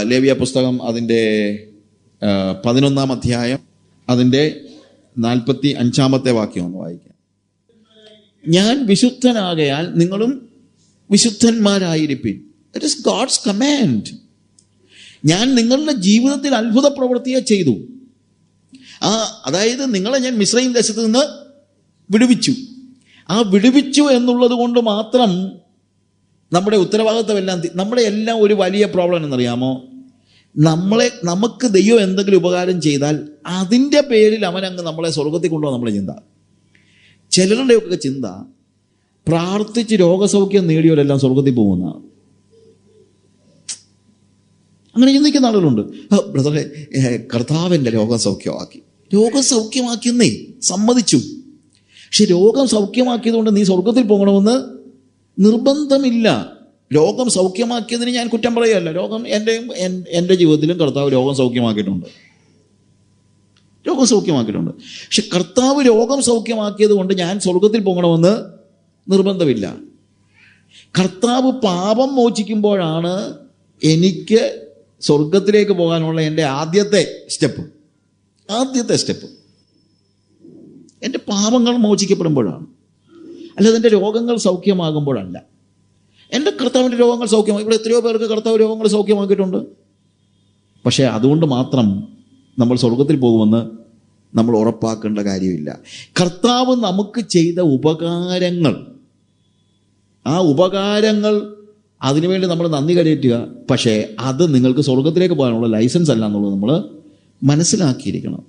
ലേവ്യ പുസ്തകം അതിൻ്റെ 11-ാം അധ്യായം അതിൻ്റെ 45-ാമത്തെ വാക്യം ഒന്ന് വായിക്കാം. ഞാൻ വിശുദ്ധനാകയാൽ നിങ്ങളും വിശുദ്ധന്മാരായിരിപ്പിൻ. It is God's command. ഞാൻ നിങ്ങളുടെ ജീവിതത്തിൽ അത്ഭുത പ്രവൃത്തിയെ ചെയ്തു. അതായത് നിങ്ങളെ ഞാൻ മിസ്രയീം ദേശത്ത് നിന്ന് വിടുവിച്ചു. വിടുവിച്ചു എന്നുള്ളത് കൊണ്ട് മാത്രം നമ്മുടെ ഉത്തരവാദിത്തമെല്ലാം, നമ്മുടെ എല്ലാം ഒരു വലിയ പ്രോബ്ലം എന്നറിയാമോ? നമുക്ക് ദൈവം എന്തെങ്കിലും ഉപകാരം ചെയ്താൽ അതിൻ്റെ പേരിൽ അവനങ്ങ് നമ്മളെ സ്വർഗത്തിൽ കൊണ്ടുപോകാൻ നമ്മളെ ചിന്ത. ചിലരുടെയൊക്കെ ചിന്ത പ്രാർത്ഥിച്ച് രോഗസൗഖ്യം നേടിയവരെല്ലാം സ്വർഗത്തിൽ പോകുന്ന, അങ്ങനെ ചിന്തിക്കുന്ന ആളുകളുണ്ട്. ബ്രദറെ, കർത്താവിൻ്റെ രോഗം സൗഖ്യമാക്കിയെന്നേ സമ്മതിച്ചു. പക്ഷെ രോഗം സൗഖ്യമാക്കിയതുകൊണ്ട് നീ സ്വർഗത്തിൽ പോകണമെന്ന് നിർബന്ധമില്ല. രോഗം സൗഖ്യമാക്കിയതിന് ഞാൻ കുറ്റം പറയുകയല്ല. എൻ്റെ ജീവിതത്തിലും കർത്താവ് രോഗം സൗഖ്യമാക്കിയിട്ടുണ്ട്. പക്ഷെ കർത്താവ് രോഗം സൗഖ്യമാക്കിയത് കൊണ്ട് ഞാൻ സ്വർഗത്തിൽ പോകണമെന്ന് നിർബന്ധമില്ല. കർത്താവ് പാപം മോചിക്കുമ്പോഴാണ് എനിക്ക് സ്വർഗത്തിലേക്ക് പോകാനുള്ള എൻ്റെ ആദ്യത്തെ സ്റ്റെപ്പ്. എൻ്റെ പാപങ്ങൾ മോചിക്കപ്പെടുമ്പോഴാണ്, അല്ലാതെ എൻ്റെ രോഗങ്ങൾ സൗഖ്യമാകുമ്പോഴല്ല. എൻ്റെ കർത്താവിൻ്റെ രോഗങ്ങൾ സൗഖ്യമാക്കി. ഇവിടെ എത്രയോ പേർക്ക് കർത്താവ് രോഗങ്ങൾ സൗഖ്യമാക്കിയിട്ടുണ്ട്. പക്ഷേ അതുകൊണ്ട് മാത്രം നമ്മൾ സ്വർഗത്തിൽ പോകുമെന്ന് നമ്മൾ ഉറപ്പാക്കേണ്ട കാര്യമില്ല. കർത്താവ് നമുക്ക് ചെയ്ത ഉപകാരങ്ങൾ, അതിനുവേണ്ടി നമ്മൾ നന്ദി കരയറ്റുക. പക്ഷേ അത് നിങ്ങൾക്ക് സ്വർഗത്തിലേക്ക് പോകാനുള്ള ലൈസൻസ് അല്ല എന്നുള്ളത് നമ്മൾ മനസ്സിലാക്കിയിരിക്കണം.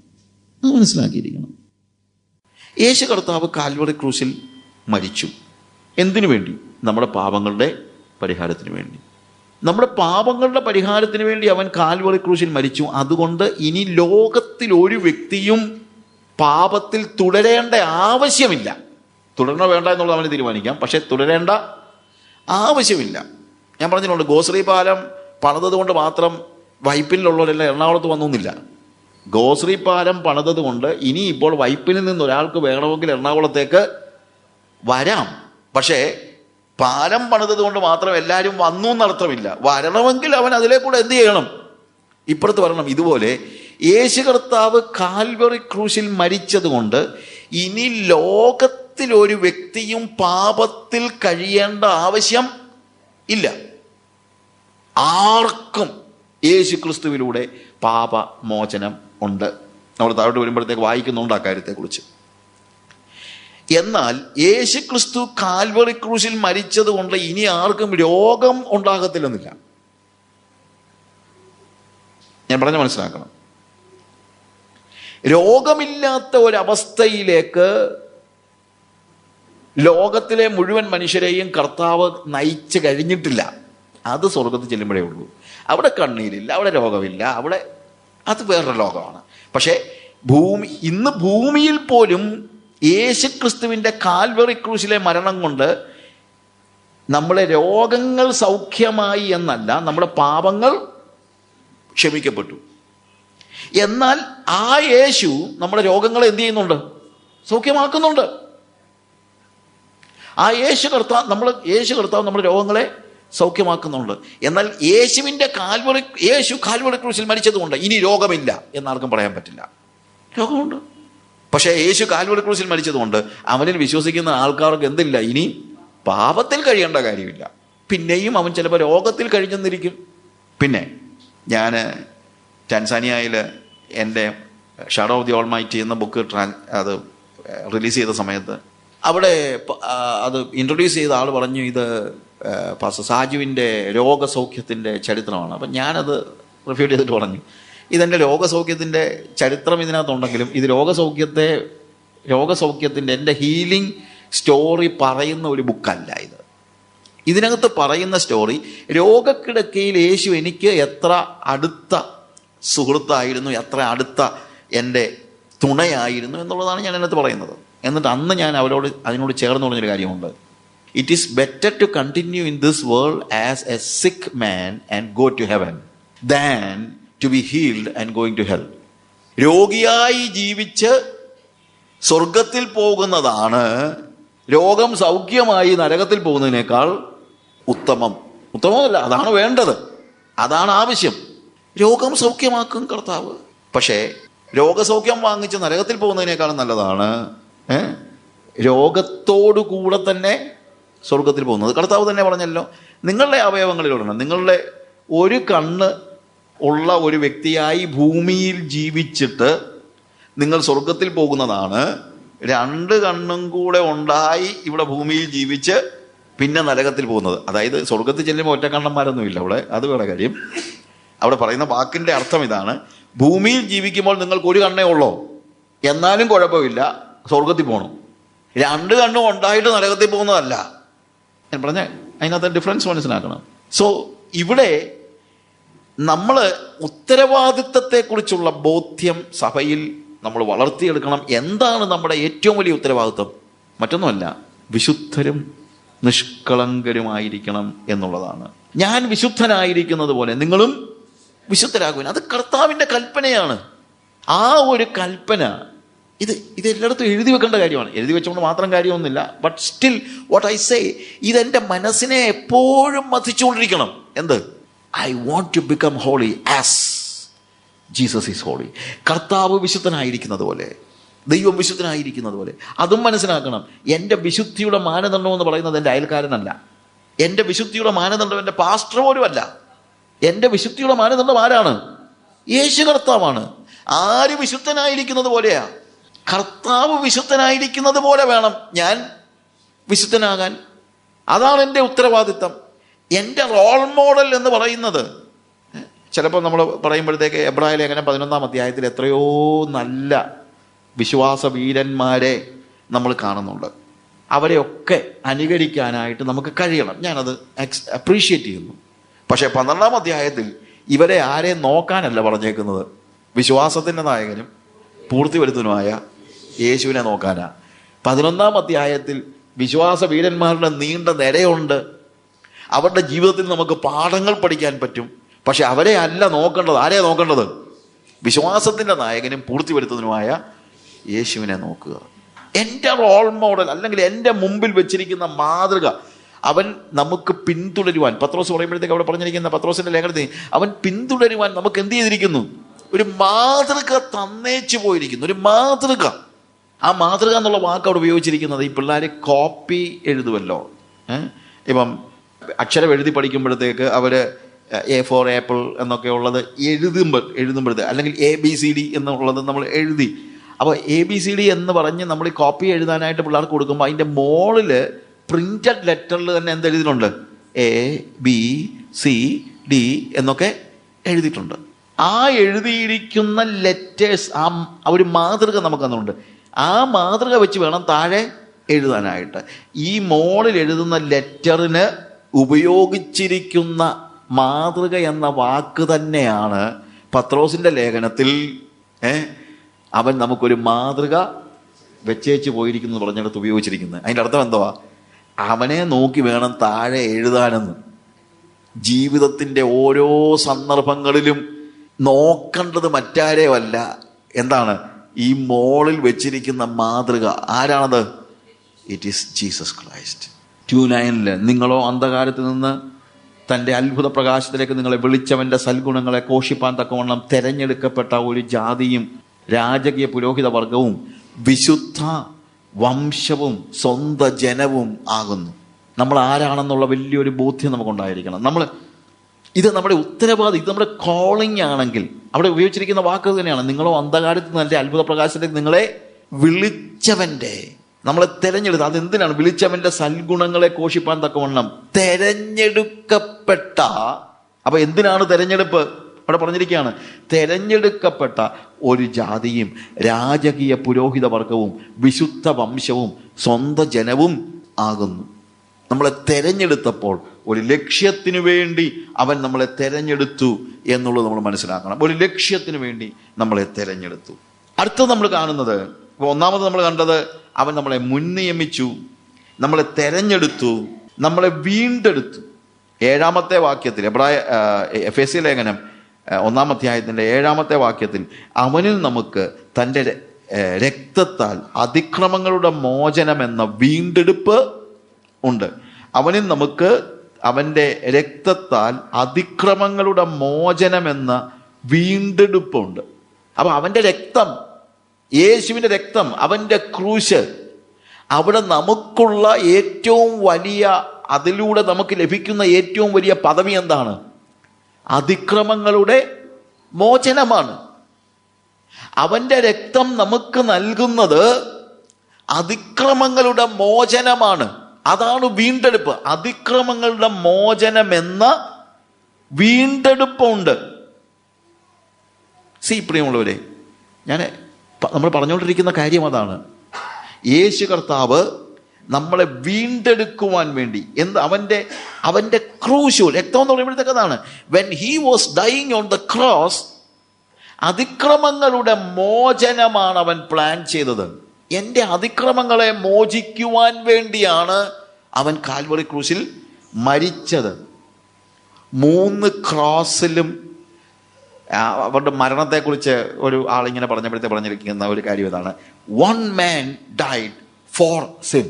യേശു കർത്താവ് കാൽവറി ക്രൂശിൽ മരിച്ചു. എന്തിനു വേണ്ടി? നമ്മുടെ പാപങ്ങളുടെ പരിഹാരത്തിന് വേണ്ടി. നമ്മുടെ പാപങ്ങളുടെ പരിഹാരത്തിന് വേണ്ടി അവൻ കാൽവറി ക്രൂശിൽ മരിച്ചു. അതുകൊണ്ട് ഇനി ലോകത്തിൽ ഒരു വ്യക്തിയും പാപത്തിൽ തുടരേണ്ട ആവശ്യമില്ല. തുടരണോ വേണ്ട എന്നുള്ളത് അവന് തീരുമാനിക്കാം. പക്ഷെ തുടരേണ്ട ആവശ്യമില്ല. ഞാൻ പറഞ്ഞിട്ടുണ്ട്, ഗോശ്രീ പാലം പണിതത് കൊണ്ട് മാത്രം വൈപ്പിനിലുള്ളവരെല്ലാം എറണാകുളത്ത് വന്നൊന്നുമില്ല. ഗോശ്രീ പാലം പണിതത് കൊണ്ട് ഇനി ഇപ്പോൾ വൈപ്പിനിൽ നിന്ന് ഒരാൾക്ക് വേണമെങ്കിൽ എറണാകുളത്തേക്ക് വരാം. പക്ഷേ പാലം പണിതത് കൊണ്ട് മാത്രം എല്ലാവരും വന്നു എന്നർത്ഥമില്ല. വരണമെങ്കിൽ അവൻ അതിലെ കൂടെ എന്ത് ചെയ്യണം? ഇപ്പുറത്ത് വരണം. ഇതുപോലെ യേശു കർത്താവ് കാൽവറി ക്രൂശിൽ മരിച്ചത് കൊണ്ട് ഇനി ലോകത്തിൽ ഒരു വ്യക്തിയും പാപത്തിൽ കഴിയേണ്ട ആവശ്യം ഇല്ല. ആർക്കും യേശു ക്രിസ്തുവിലൂടെ പാപമോചനം ഉണ്ട്. നമ്മൾ താഴോട്ട് വരുമ്പോഴത്തേക്ക് വായിക്കുന്നുണ്ട് ആ കാര്യത്തെക്കുറിച്ച്. എന്നാൽ യേശു ക്രിസ്തു കാൽവറി ക്രൂശിൽ മരിച്ചത് കൊണ്ട് ഇനി ആർക്കും രോഗം ഉണ്ടാകത്തില്ലെന്നില്ല. ഞാൻ പറഞ്ഞ മനസ്സിലാക്കണം. രോഗമില്ലാത്ത ഒരവസ്ഥയിലേക്ക് ലോകത്തിലെ മുഴുവൻ മനുഷ്യരെയും കർത്താവ് നയിച്ചു കഴിഞ്ഞിട്ടില്ല. അത് സ്വർഗത്തിൽ ചെല്ലുമ്പോഴേ ഉള്ളൂ. അവിടെ കണ്ണീരില്ല, അവിടെ രോഗമില്ല, അവിടെ അത് വേറൊരു ലോകമാണ്. പക്ഷേ ഇന്ന് ഭൂമിയിൽ പോലും യേശുക്രിസ്തുവിൻ്റെ കാൽവറി ക്രൂശിലെ മരണം കൊണ്ട് നമ്മളെ രോഗങ്ങൾ സൗഖ്യമായി എന്നല്ല, നമ്മുടെ പാപങ്ങൾ ക്ഷമിക്കപ്പെട്ടു. എന്നാൽ ആ യേശു നമ്മുടെ രോഗങ്ങളെ എന്ത് ചെയ്യുന്നുണ്ട്? സൗഖ്യമാക്കുന്നുണ്ട്. യേശു കർത്താവ് നമ്മുടെ രോഗങ്ങളെ സൗഖ്യമാക്കുന്നുണ്ട്. എന്നാൽ യേശു കാൽവറി ക്രൂശിൽ മരിച്ചതുകൊണ്ട് ഇനി രോഗമില്ല എന്നാർക്കും പറയാൻ പറ്റില്ല. രോഗമുണ്ട്. പക്ഷേ യേശു കാൽവറി ക്രൂശിൽ മരിച്ചതുകൊണ്ട് അവനിൽ വിശ്വസിക്കുന്ന ആൾക്കാർക്ക് എന്തില്ല? ഇനി പാപത്തിൽ കഴിയേണ്ട കാര്യമില്ല. പിന്നെയും അവൻ ചിലപ്പോൾ രോഗത്തിൽ കഴിഞ്ഞെന്നിരിക്കും. പിന്നെ ഞാൻ ടാൻസാനിയയിൽ എൻ്റെ ഷാഡോ ഓഫ് ദി ഓൾമൈറ്റി എന്ന ബുക്ക് അത് റിലീസ് ചെയ്ത സമയത്ത് അവിടെ അത് ഇൻട്രൊഡ്യൂസ് ചെയ്ത ആൾ പറഞ്ഞു, ഇത് പാസ്റ്റർ സാജുവിൻ്റെ രോഗസൗഖ്യത്തിൻ്റെ ചരിത്രമാണ്. അപ്പം ഞാനത് റിഫ്യൂട്ട് ചെയ്തിട്ട് പറഞ്ഞു, ഇതെൻ്റെ രോഗസൗഖ്യത്തിൻ്റെ ചരിത്രം ഇതിനകത്തുണ്ടെങ്കിലും ഇത് രോഗസൗഖ്യത്തിൻ്റെ എൻ്റെ ഹീലിംഗ് സ്റ്റോറി പറയുന്ന ഒരു ബുക്കല്ല ഇത്. ഇതിനകത്ത് പറയുന്ന സ്റ്റോറി രോഗക്കിടക്കയിൽ യേശു എനിക്ക് എത്ര അടുത്ത സുഹൃത്തായിരുന്നു, എത്ര അടുത്ത എൻ്റെ തുണയായിരുന്നു എന്നുള്ളതാണ് ഞാൻ അതിനകത്ത് പറയുന്നത്. എന്നിട്ട് അന്ന് ഞാൻ അതിനോട് ചേർന്ന് പറഞ്ഞൊരു കാര്യമുണ്ട്. It is better to continue in this world as a sick man and go to heaven than to be healed and going to hell. രോഗിയായി ജീവിച്ച് സ്വർഗത്തിൽ പോകുന്നതാണ് രോഗം സൗഖ്യമായി നരകത്തിൽ പോകുന്നതിനേക്കാൾ ഉത്തമമല്ല. അതാണ് വേണ്ടത്, അതാണ് ആവശ്യം. രോഗം സൗഖ്യമാക്കും കർത്താവ്. പക്ഷേ രോഗസൗഖ്യം വാങ്ങിച്ച് നരകത്തിൽ പോകുന്നതിനേക്കാളും നല്ലതാണ് രോഗത്തോടു കൂടെ തന്നെ സ്വർഗത്തിൽ പോകുന്നത്. കർത്താവ് തന്നെ പറഞ്ഞല്ലോ, നിങ്ങളുടെ അവയവങ്ങളിലൊരെണ്ണം, നിങ്ങളുടെ ഒരു കണ്ണ് ഉള്ള ഒരു വ്യക്തിയായി ഭൂമിയിൽ ജീവിച്ചിട്ട് നിങ്ങൾ സ്വർഗത്തിൽ പോകുന്നതാണ് 2 കണ്ണും കൂടെ ഉണ്ടായി ഇവിടെ ഭൂമിയിൽ ജീവിച്ച് പിന്നെ നരകത്തിൽ പോകുന്നത്. അതായത് സ്വർഗത്തിൽ ചെല്ലുമ്പോൾ ഒറ്റക്കണ്ണന്മാരൊന്നുമില്ല അവിടെ, അത് വേറെ കാര്യം. അവിടെ പറയുന്ന വാക്കിൻ്റെ അർത്ഥം ഇതാണ്: ഭൂമിയിൽ ജീവിക്കുമ്പോൾ നിങ്ങൾക്ക് ഒരു കണ്ണേ ഉള്ളോ, എന്നാലും കുഴപ്പമില്ല, സ്വർഗത്തിൽ പോകണം. 2 കണ്ണും ഉണ്ടായിട്ട് നരകത്തിൽ പോകുന്നതല്ല ഞാൻ പറഞ്ഞ, അതിനകത്ത് ഡിഫറൻസ് മനസ്സിലാക്കണം. സോ ഇവിടെ നമ്മൾ ഉത്തരവാദിത്തത്തെക്കുറിച്ചുള്ള ബോധ്യം സഭയിൽ നമ്മൾ വളർത്തിയെടുക്കണം. എന്താണ് നമ്മുടെ ഏറ്റവും വലിയ ഉത്തരവാദിത്വം? മറ്റൊന്നുമല്ല, വിശുദ്ധരും നിഷ്കളങ്കരുമായിരിക്കണം എന്നുള്ളതാണ്. ഞാൻ വിശുദ്ധനായിരിക്കുന്നത് പോലെ നിങ്ങളും വിശുദ്ധരാകുവാൻ. അത് കർത്താവിൻ്റെ കൽപ്പനയാണ്. ആ ഒരു കൽപ്പന ഇതെല്ലായിടത്തും എഴുതി വെക്കേണ്ട കാര്യമാണ്. എഴുതി വെച്ചുകൊണ്ട് മാത്രം കാര്യമൊന്നുമില്ല. But still what I say, ഇതെൻ്റെ മനസ്സിനെ എപ്പോഴും മതിച്ചുകൊണ്ടിരിക്കണം. എന്ത്? I want to become holy as Jesus is holy. കർത്താവ് വിശുദ്ധനായിരിക്കുന്നത് പോലെ, ദൈവം വിശുദ്ധനായിരിക്കുന്നത് പോലെ അതും മനസ്സിലാക്കണം. എൻ്റെ വിശുദ്ധിയുടെ മാനദണ്ഡം എന്ന് പറയുന്നത് എൻ്റെ അയൽക്കാരനല്ല. എൻ്റെ വിശുദ്ധിയുടെ മാനദണ്ഡം എൻ്റെ പാസ്റ്റർ പോലും അല്ല. എൻ്റെ വിശുദ്ധിയുടെ മാനദണ്ഡം ആരാണ്? യേശു കർത്താവാണ്. ആര് വിശുദ്ധനായിരിക്കുന്നത് പോലെയാ? കർത്താവ് വിശുദ്ധനായിരിക്കുന്നത് പോലെ വേണം ഞാൻ വിശുദ്ധനാകാൻ. അതാണ് എൻ്റെ ഉത്തരവാദിത്തം. എൻ്റെ റോൾ മോഡൽ എന്ന് പറയുന്നത്, ചിലപ്പോൾ നമ്മൾ പറയുമ്പോഴത്തേക്ക് എബ്രായ ലേഖനം 11-ാം അധ്യായത്തിൽ എത്രയോ നല്ല വിശ്വാസ വീരന്മാരെ നമ്മൾ കാണുന്നുണ്ട്. അവരെയൊക്കെ അനുകരിക്കാനായിട്ട് നമുക്ക് കഴിയണം. ഞാനത് അപ്രീഷിയേറ്റ് ചെയ്യുന്നു. പക്ഷേ 12-ാം അധ്യായത്തിൽ ഇവരെ ആരെയും നോക്കാനല്ല പറഞ്ഞേക്കുന്നത്, വിശ്വാസത്തിൻ്റെ നായകനും പൂർത്തി വരുത്തുനുമായ യേശുവിനെ നോക്കാനാ. 11-ാം അധ്യായത്തിൽ വിശ്വാസ വീരന്മാരുടെ നീണ്ട നിരയുണ്ട്. അവരുടെ ജീവിതത്തിൽ നമുക്ക് പാഠങ്ങൾ പഠിക്കാൻ പറ്റും. പക്ഷെ അവരെ അല്ല നോക്കേണ്ടത്. ആരെയാണ് നോക്കേണ്ടത്? വിശ്വാസത്തിൻ്റെ നായകനും പൂർത്തി വരുത്തുന്നതിനുമായ യേശുവിനെ നോക്കുക. എൻ്റെ റോൾ മോഡൽ, അല്ലെങ്കിൽ എൻ്റെ മുമ്പിൽ വെച്ചിരിക്കുന്ന മാതൃക അവൻ നമുക്ക് പിന്തുടരുവാൻ, പത്രോസ് പറയുമ്പോഴത്തേക്ക് അവിടെ പറഞ്ഞിരിക്കുന്ന പത്രോസിൻ്റെ ലേഖനത്തിൽ അവൻ പിന്തുടരുവാൻ നമുക്ക് എന്ത് ചെയ്തിരിക്കുന്നു? ഒരു മാതൃക തന്നേച്ചു പോയിരിക്കുന്നു. ഒരു മാതൃക. ആ മാതൃക എന്നുള്ള വാക്ക് അവിടെ ഉപയോഗിച്ചിരിക്കുന്നത്, ഈ പിള്ളേർ കോപ്പി എഴുതുമല്ലോ. ഇപ്പം അക്ഷരം എഴുതി പഠിക്കുമ്പോഴത്തേക്ക് അവർ A for ആപ്പിൾ എന്നൊക്കെ ഉള്ളത് എഴുതുമ്പോഴത്തേക്ക്, അല്ലെങ്കിൽ ABCD എന്നുള്ളത് നമ്മൾ എഴുതി. അപ്പോൾ ABCD എന്ന് പറഞ്ഞ് നമ്മൾ ഈ കോപ്പി എഴുതാനായിട്ട് പിള്ളേർക്ക് കൊടുക്കുമ്പോൾ അതിൻ്റെ മോളിൽ പ്രിന്റഡ് ലെറ്ററിൽ തന്നെ എന്തെഴുതിയിട്ടുണ്ട്? ABCD എന്നൊക്കെ എഴുതിയിട്ടുണ്ട്. ആ എഴുതിയിരിക്കുന്ന ലെറ്റേഴ്സ്, ആ ഒരു മാതൃക നമുക്ക് തന്നിട്ടുണ്ട്. ആ മാതൃക വെച്ച് വേണം താഴെ എഴുതാനായിട്ട്. ഈ മോളിൽ എഴുതുന്ന ലെറ്ററിന് ഉപയോഗിച്ചിരിക്കുന്ന മാതൃക എന്ന വാക്ക് തന്നെയാണ് പത്രോസിൻ്റെ ലേഖനത്തിൽ അവൻ നമുക്കൊരു മാതൃക വെച്ചേച്ച് പോയിരിക്കുന്നു എന്ന് പറഞ്ഞിടത്ത് ഉപയോഗിച്ചിരിക്കുന്നത്. അതിൻ്റെ അർത്ഥം എന്തുവാ? അവനെ നോക്കി വേണം താഴെ എഴുതാനെന്ന്. ജീവിതത്തിൻ്റെ ഓരോ സന്ദർഭങ്ങളിലും നോക്കേണ്ടത് മറ്റാരെയുമല്ല, എന്താണ്? ഈ മോളിൽ വെച്ചിരിക്കുന്ന മാതൃക. ആരാണത്? It is Jesus Christ. 2:9 നിങ്ങളോ അന്ധകാരത്തിൽ നിന്ന് തൻ്റെ അത്ഭുത പ്രകാശത്തിലേക്ക് നിങ്ങളെ വിളിച്ചവൻ്റെ സൽഗുണങ്ങളെ ഘോഷിപ്പാൻ തക്കവണ്ണം തെരഞ്ഞെടുക്കപ്പെട്ട ഒരു ജാതിയും രാജകീയ പുരോഹിത വർഗവും വിശുദ്ധ വംശവും സ്വന്തം ജനവും ആകുന്നു. നമ്മൾ ആരാണെന്നുള്ള വലിയൊരു ബോധ്യം നമുക്കുണ്ടായിരിക്കണം. ഇത് നമ്മുടെ ഉത്തരവാദിത്വം, ഇത് നമ്മുടെ കോളിംഗ് ആണെങ്കിൽ അവിടെ ഉപയോഗിച്ചിരിക്കുന്ന വാക്ക് തന്നെയാണ്. നിങ്ങളോ അന്ധകാരത്തിൽ നിന്ന് തൻ്റെ അത്ഭുത പ്രകാശത്തിലേക്ക് നിങ്ങളെ വിളിച്ചവൻ്റെ, നമ്മളെ തെരഞ്ഞെടുത്ത്. അതെന്തിനാണ്? വിളിച്ചവൻ്റെ സൽഗുണങ്ങളെ ഘോഷിപ്പാൻ തക്കവണ്ണം തെരഞ്ഞെടുക്കപ്പെട്ട. അപ്പൊ എന്തിനാണ് തെരഞ്ഞെടുപ്പ്? അവിടെ പറഞ്ഞിരിക്കുകയാണ്, തെരഞ്ഞെടുക്കപ്പെട്ട ഒരു ജാതിയും രാജകീയ പുരോഹിത വർഗവും വിശുദ്ധ വംശവും സ്വന്തം ജനവും ആകുന്നു. നമ്മളെ തെരഞ്ഞെടുത്തപ്പോൾ ഒരു ലക്ഷ്യത്തിന് വേണ്ടി അവൻ നമ്മളെ തെരഞ്ഞെടുത്തു എന്നുള്ളത് നമ്മൾ മനസ്സിലാക്കണം. ഒരു ലക്ഷ്യത്തിന് വേണ്ടി നമ്മളെ തെരഞ്ഞെടുത്തു. അടുത്തത് നമ്മൾ കാണുന്നത്, ഒന്നാമത് നമ്മൾ കണ്ടത് അവൻ നമ്മളെ മുൻനിയമിച്ചു, നമ്മളെ തെരഞ്ഞെടുത്തു, നമ്മളെ വീണ്ടെടുത്തു. 7-ാമത്തെ വാക്യത്തിൽ, എഫേസ്യ ലേഖനം 1-ാം അധ്യായത്തിൻ്റെ 7-ാമത്തെ വാക്യത്തിൽ അവനിൽ നമുക്ക് തൻ്റെ രക്തത്താൽ അതിക്രമങ്ങളുടെ മോചനം എന്ന വീണ്ടെടുപ്പ് ഉണ്ട്. അവനിൽ നമുക്ക് അവൻ്റെ രക്തത്താൽ അതിക്രമങ്ങളുടെ മോചനം എന്ന വീണ്ടെടുപ്പുണ്ട്. അപ്പം അവൻ്റെ രക്തം, യേശുവിൻ്റെ രക്തം, അവൻ്റെ ക്രൂശ്, അവിടെ നമുക്കുള്ള ഏറ്റവും വലിയ, അതിലൂടെ നമുക്ക് ലഭിക്കുന്ന ഏറ്റവും വലിയ പദവി എന്താണ്? അതിക്രമങ്ങളുടെ മോചനമാണ്. അവൻ്റെ രക്തം നമുക്ക് നൽകുന്നത് അതിക്രമങ്ങളുടെ മോചനമാണ്. അതാണ് വീണ്ടെടുപ്പ്. അതിക്രമങ്ങളുടെ മോചനമെന്ന വീണ്ടെടുപ്പുണ്ട്. പ്രിയമുള്ളവരെ, നമ്മൾ പറഞ്ഞുകൊണ്ടിരിക്കുന്ന കാര്യം അതാണ്. യേശു കർത്താവ് നമ്മളെ വീണ്ടെടുക്കുവാൻ വേണ്ടി അവൻ്റെ ക്രൂശ്, രക്തം എന്ന് പറയുമ്പോഴത്തേക്ക് അതാണ്. When he was dying on the cross, അതിക്രമങ്ങളുടെ മോചനമാണ് അവൻ പ്ലാൻ ചെയ്തത്. എൻ്റെ അതിക്രമങ്ങളെ മോചിക്കുവാൻ വേണ്ടിയാണ് അവൻ കാൽവറി ക്രൂശിൽ മരിച്ചത്. 3 ക്രോസിലും അവരുടെ മരണത്തെക്കുറിച്ച് ഒരു ആളിങ്ങനെ പറഞ്ഞിരിക്കുന്ന ഒരു കാര്യം ഇതാണ്: 1 man died for sin,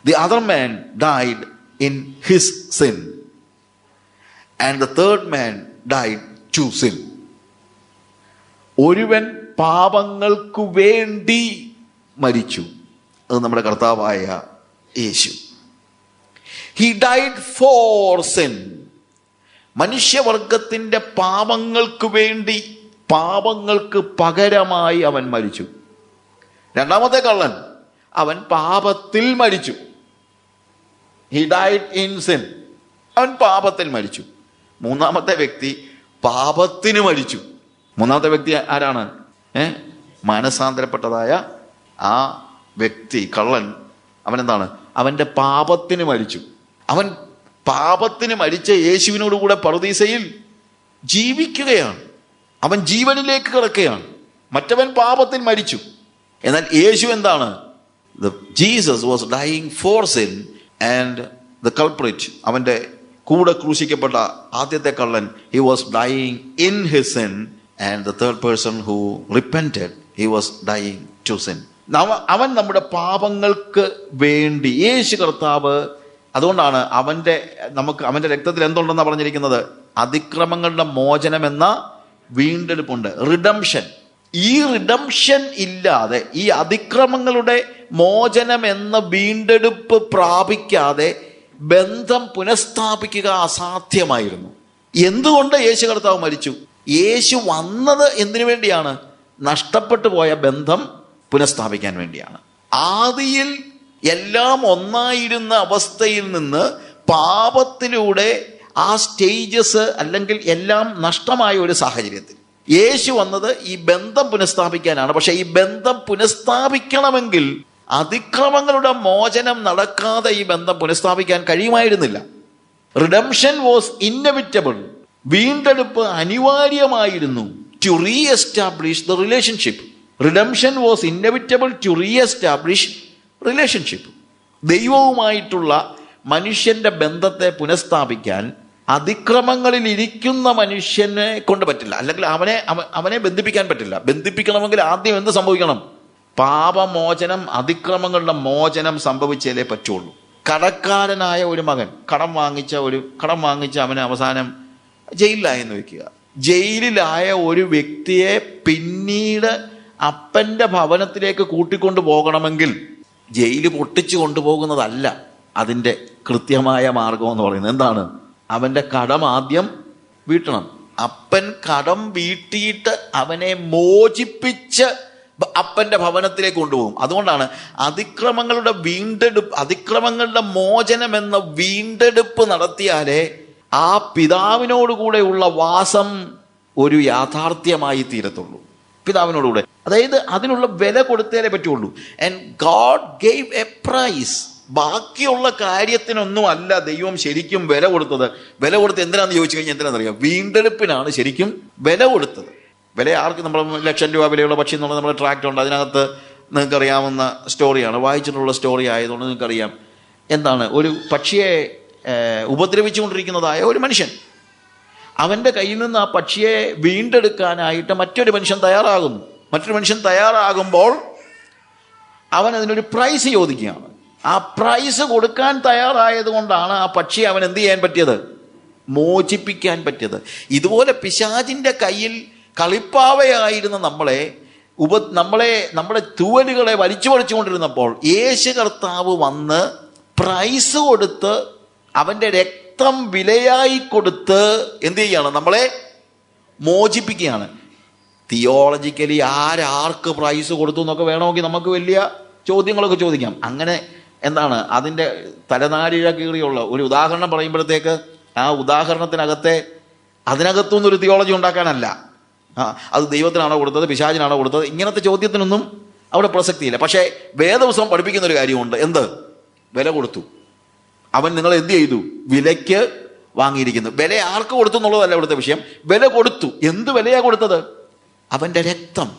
the other man died in his sin, and the third man died to sin. ഒരുവൻ പാപങ്ങൾക്കു വേണ്ടി മരിച്ചു, അത് നമ്മുടെ കർത്താവായ യേശു. He died for sin. മനുഷ്യവർഗത്തിൻ്റെ പാപങ്ങൾക്ക് വേണ്ടി, പാപങ്ങൾക്ക് പകരമായി അവൻ മരിച്ചു. രണ്ടാമത്തെ കള്ളൻ, അവൻ പാപത്തിൽ മരിച്ചു. He died in sin. അവൻ പാപത്തിൽ മരിച്ചു. മൂന്നാമത്തെ വ്യക്തി പാപത്തിന് മരിച്ചു. മൂന്നാമത്തെ വ്യക്തി ആരാണ്? മാനസാന്തരപ്പെട്ടതായ ആ വ്യക്തി, കള്ളൻ. അവനെന്താണ്? അവൻ്റെ പാപത്തിന് മരിച്ചു. അവൻ പാപത്തിന് മരിച്ച യേശുവിനോട് കൂടെ പറുദീസയിൽ ജീവിക്കുകയാണ്. അവൻ ജീവനിലേക്ക് കിടക്കുകയാണ്. മറ്റവൻ പാപത്തിൽ മരിച്ചു. എന്നാൽ യേശു എന്താണ്? Jesus was dying for sin and the culprit, അവൻ്റെ കൂടെ ക്രൂശിക്കപ്പെട്ട ആദ്യത്തെ കള്ളൻ, he was dying in his sin, and the third person who repented, he was dying to sin. അവൻ നമ്മുടെ പാപങ്ങൾക്ക് വേണ്ടി, യേശു കർത്താവ്. അതുകൊണ്ടാണ് അവൻ്റെ രക്തത്തിൽ എന്തുണ്ടെന്നാണ് പറഞ്ഞിരിക്കുന്നത്? അതിക്രമങ്ങളുടെ മോചനം എന്ന വീണ്ടെടുപ്പുണ്ട്, റിഡംഷൻ. ഈ റിഡംഷൻ ഇല്ലാതെ, ഈ അതിക്രമങ്ങളുടെ മോചനം എന്ന വീണ്ടെടുപ്പ് പ്രാപിക്കാതെ ബന്ധം പുനഃസ്ഥാപിക്കുക അസാധ്യമായിരുന്നു. എന്തുകൊണ്ട് യേശു കർത്താവ് മരിച്ചു? യേശു വന്നത് എന്തിനു വേണ്ടിയാണ്? നഷ്ടപ്പെട്ടു പോയ ബന്ധം പുനഃസ്ഥാപിക്കാൻ വേണ്ടിയാണ്. ആദിയിൽ എല്ലാം ഒന്നായിരുന്ന അവസ്ഥയിൽ നിന്ന് പാപത്തിലൂടെ ആ സ്റ്റേജസ്, അല്ലെങ്കിൽ എല്ലാം നഷ്ടമായ ഒരു സാഹചര്യത്തിൽ യേശു വന്നത് ഈ ബന്ധം പുനഃസ്ഥാപിക്കാനാണ്. പക്ഷെ ഈ ബന്ധം പുനഃസ്ഥാപിക്കണമെങ്കിൽ അതിക്രമങ്ങളുടെ മോചനം നടക്കാതെ ഈ ബന്ധം പുനഃസ്ഥാപിക്കാൻ കഴിയുമായിരുന്നില്ല. Redemption was inevitable. വീണ്ടെടുപ്പ് അനിവാര്യമായിരുന്നു. To reestablish the relationship. Redemption was inevitable to reestablish relationship. ദൈവവുമായിട്ടുള്ള മനുഷ്യന്റെ ബന്ധത്തെ പുനഃസ്ഥാപിക്കാൻ അതിക്രമങ്ങളിൽ ഇരിക്കുന്ന മനുഷ്യനെ കൊണ്ട് പറ്റില്ല, അല്ലെങ്കിൽ അവനെ ബന്ധിപ്പിക്കാൻ പറ്റില്ല. ബന്ധിപ്പിക്കണമെങ്കിൽ ആദ്യം എന്ത് സംഭവിക്കണം? പാപമോചനം, അതിക്രമങ്ങളുടെ മോചനം സംഭവിച്ചാലേ പറ്റുള്ളൂ. കടക്കാരനായ ഒരു മകൻ കടം വാങ്ങിച്ച അവന് അവസാനം ജയിലിലായെന്ന് വെക്കുക. ജയിലിലായ ഒരു വ്യക്തിയെ പിന്നീട് അപ്പൻ്റെ ഭവനത്തിലേക്ക് കൂട്ടിക്കൊണ്ടു പോകണമെങ്കിൽ ജയിൽ പൊട്ടിച്ചു കൊണ്ടുപോകുന്നതല്ല അതിൻ്റെ കൃത്യമായ മാർഗം എന്ന് പറയുന്നത്. എന്താണ്? അവൻ്റെ കടം ആദ്യം വീട്ടണം. അപ്പൻ കടം വീട്ടിയിട്ട് അവനെ മോചിപ്പിച്ച് അപ്പൻ്റെ ഭവനത്തിലേക്ക് കൊണ്ടുപോകും. അതുകൊണ്ടാണ് അതിക്രമങ്ങളുടെ മോചനം എന്ന വീണ്ടെടുപ്പ് നടത്തിയാലേ ആ പിതാവിനോടുകൂടെയുള്ള വാസം ഒരു യാഥാർത്ഥ്യമായി തീരത്തുള്ളൂ. പിതാവിനോടുകൂടെ, അതായത് അതിനുള്ള വില കൊടുത്തേലേ പറ്റുള്ളൂ. And God gave a price. ബാക്കിയുള്ള കാര്യത്തിനൊന്നും അല്ല ദൈവം ശരിക്കും വില കൊടുത്തത്. വില കൊടുത്ത് എന്തിനാന്ന് ചോദിച്ചു കഴിഞ്ഞാൽ എന്തിനാണെന്നറിയാം? വീണ്ടെടുപ്പിനാണ് ശരിക്കും വില കൊടുത്തത്. വില ആർക്ക്? നമ്മൾ ₹1,00,000 വിലയുള്ള പക്ഷി എന്നുള്ള നമ്മുടെ ട്രാക്റ്റ് ഉണ്ട്. അതിനകത്ത് നിങ്ങൾക്കറിയാവുന്ന സ്റ്റോറിയാണ്, വായിച്ചിട്ടുള്ള സ്റ്റോറി ആയതുകൊണ്ട് നിങ്ങൾക്കറിയാം. എന്താണ്? ഒരു പക്ഷിയെ ഉപദ്രവിച്ചുകൊണ്ടിരിക്കുന്നതായ ഒരു മനുഷ്യൻ, അവൻ്റെ കയ്യിൽ നിന്ന് ആ പക്ഷിയെ വീണ്ടെടുക്കാനായിട്ട് മറ്റൊരു മനുഷ്യൻ തയ്യാറാകുന്നു. മറ്റൊരു മനുഷ്യൻ തയ്യാറാകുമ്പോൾ അവൻ അതിനൊരു പ്രൈസ് ചോദിക്കുകയാണ്. ആ പ്രൈസ് കൊടുക്കാൻ തയ്യാറായത് കൊണ്ടാണ് ആ പക്ഷിയെ അവൻ എന്ത് ചെയ്യാൻ പറ്റിയത്? മോചിപ്പിക്കാൻ പറ്റിയത്. ഇതുപോലെ പിശാചിൻ്റെ കയ്യിൽ കളിപ്പാവയായിരുന്ന നമ്മുടെ തൂവലുകളെ വലിച്ചുകൊണ്ടിരുന്നപ്പോൾ യേശു കർത്താവ് വന്ന് പ്രൈസ് കൊടുത്ത് അവൻ്റെ രക്തം വിലയായി കൊടുത്ത് എന്ത് ചെയ്യാണ്? നമ്മളെ മോചിപ്പിക്കുകയാണ്. തിയോളജിക്കലി ആർക്ക് പ്രൈസ് കൊടുത്തു എന്നൊക്കെ വേണമെങ്കിൽ നമുക്ക് വലിയ ചോദ്യങ്ങളൊക്കെ ചോദിക്കാം. അങ്ങനെ എന്താണ് അതിൻ്റെ തലനാരിഴ കീറിയുള്ള ഒരു ഉദാഹരണം പറയുമ്പോഴത്തേക്ക് ആ അതിനകത്തുനിന്നൊരു തിയോളജി ഉണ്ടാക്കാനല്ല, അത് ദൈവത്തിനാണോ കൊടുത്തത്, പിശാചിനാണോ കൊടുത്തത്, ഇങ്ങനത്തെ ചോദ്യത്തിനൊന്നും അവിടെ പ്രസക്തിയില്ല. പക്ഷേ വേദപുസ്തകം പഠിപ്പിക്കുന്ന ഒരു കാര്യമുണ്ട്. എന്ത്? വില കൊടുത്തു. അവൻ നിങ്ങളെ എന്ത് ചെയ്തു? വിലയ്ക്ക് വാങ്ങിയിരിക്കുന്നു. വില ആർക്ക് കൊടുത്തു എന്നുള്ളതല്ല ഇവിടുത്തെ വിഷയം. വില കൊടുത്തു. എന്ത് വിലയാ കൊടുത്തത്? അവൻ്റെ രക്തം.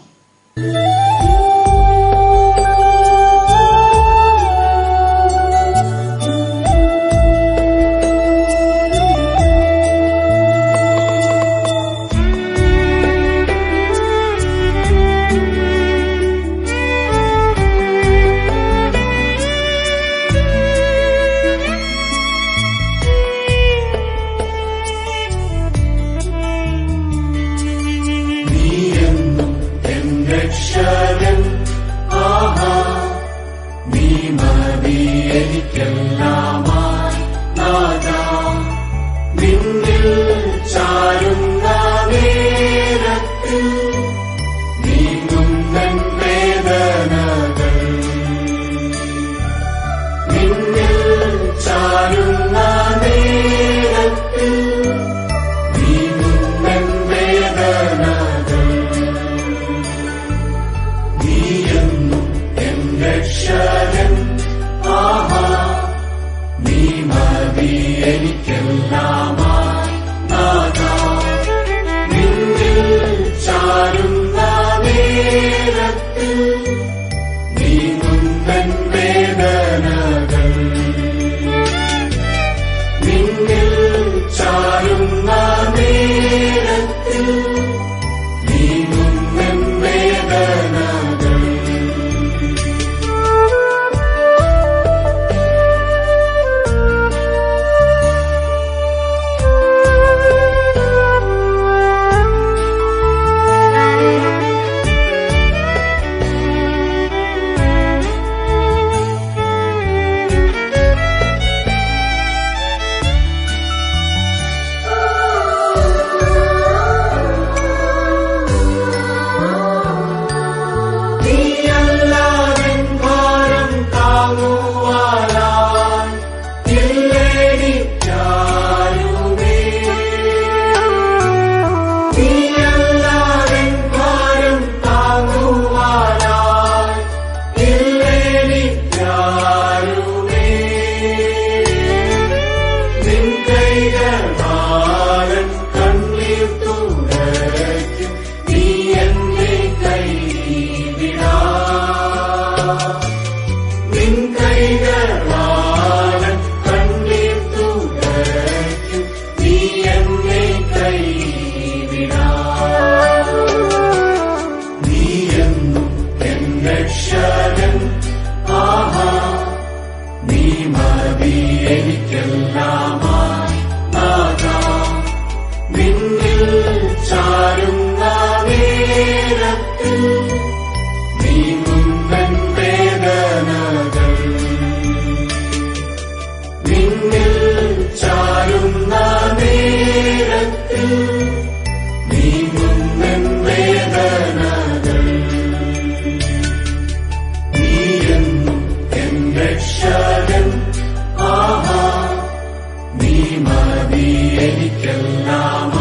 നീ മതി എനിക്കെല്ലാം